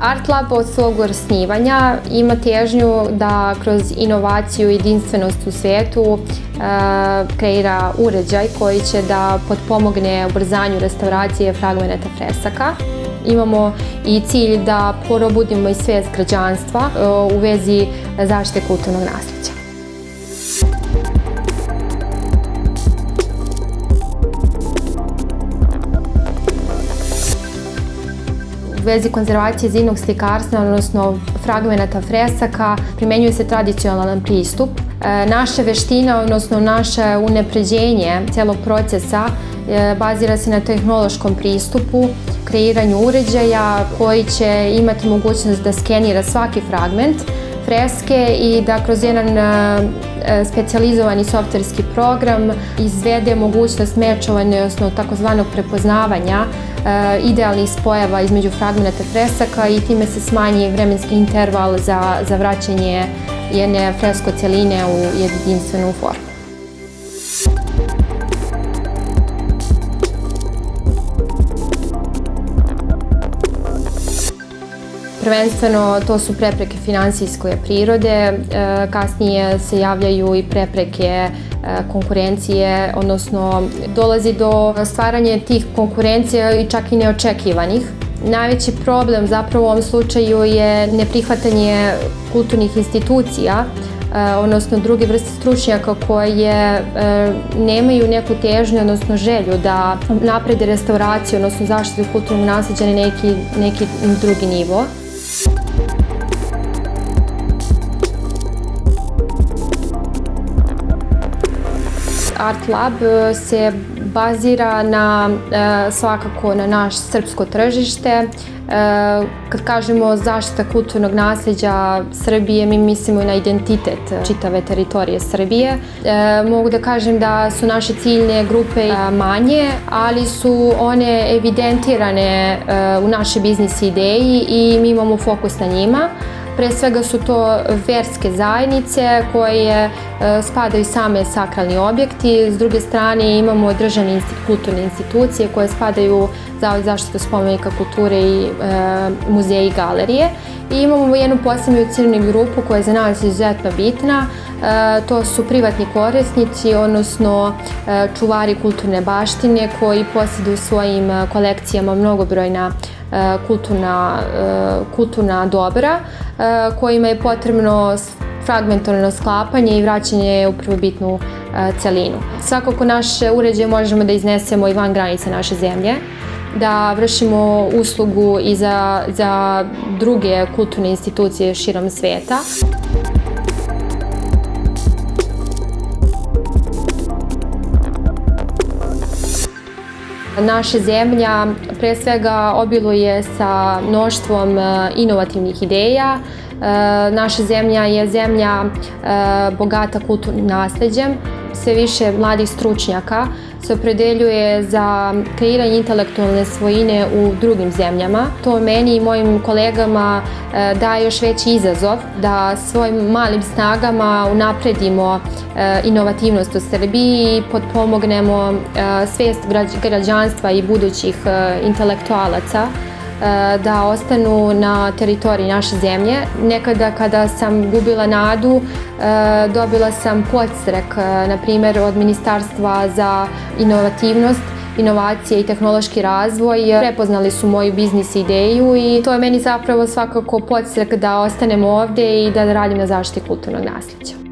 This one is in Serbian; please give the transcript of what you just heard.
Art Lab od svog osnivanja ima težnju da kroz inovaciju i jedinstvenost u svijetu kreira uređaj koji će da potpomogne ubrzanju restauracije fragmenata fresaka. Imamo i cilj da probudimo i svijest građanstva u vezi zaštite kulturnog naslijeđa. U vezi konzervacije zidnog slikarstva, odnosno fragmenata fresaka, primjenjuje se tradicionalan pristup. Naša veština, odnosno naše unapređenje cijelog procesa bazira se na tehnološkom pristupu, kreiranju uređaja koji će imati mogućnost da skenira svaki fragment freske i da kroz jedan specijalizovani softverski program izvede mogućnost mečovanja, odnosno takozvanog prepoznavanja idealnih spojeva između fragmenata fresaka i time se smanji vremenski interval za vraćanje jedne fresko cjeline u jedinstvenu formu. Prvenstveno to su prepreke finansijske prirode, kasnije se javljaju i prepreke konkurencije, odnosno dolazi do stvaranja tih konkurencija i čak i neočekivanih. Najveći problem zapravo u ovom slučaju je neprihvatanje kulturnih institucija, odnosno druge vrste stručnjaka koje nemaju neku težnju, odnosno želju da naprede restauraciju, odnosno zaštitu kulturnog naslijeđa na neki drugi nivo. Art Lab se bazira svakako na naš srpsko tržište. Kad kažemo zaštita kulturnog naslijeđa Srbije, mi mislimo i na identitet čitave teritorije Srbije. Mogu da kažem da su naše ciljne grupe manje, ali su one evidentirane u našoj biznis ideji i mi imamo fokus na njima. Pre svega su to verske zajednice koje spadaju same sakralni objekti. S druge strane imamo državne kulturne institucije koje spadaju Zavod za zaštitu spomenika kulture i muzeje i galerije. I imamo jednu posebnu ciljnu grupu koja je za nas izuzetno bitna. To su privatni korisnici, odnosno čuvari kulturne baštine koji posjeduju u svojim kolekcijama mnogobrojna kulturna dobra kojima je potrebno fragmentarno sklapanje i vraćanje u prvobitnu celinu. Svakako naše uređaje možemo da iznesemo i van granica naše zemlje, da vršimo uslugu i za druge kulturne institucije širom svijeta. Naša zemlja pre svega obiluje sa mnoštvom inovativnih ideja. Naša zemlja je zemlja bogata kulturnim naslijeđem. Sve više mladih stručnjaka se opredeljuje za kreiranje intelektualne svojine u drugim zemljama. To meni i mojim kolegama daje još veći izazov da svojim malim snagama unapredimo inovativnost u Srbiji i potpomognemo svijest građanstva i budućih intelektualaca da ostanu na teritoriji naše zemlje. Nekada kada sam gubila nadu, dobila sam podstrek, na primjer, od Ministarstva za inovativnost, inovacije i tehnološki razvoj. Prepoznali su moju biznis ideju i to je meni zapravo svakako podstrek da ostanem ovdje i da radim na zaštiti kulturnog naslijeđa.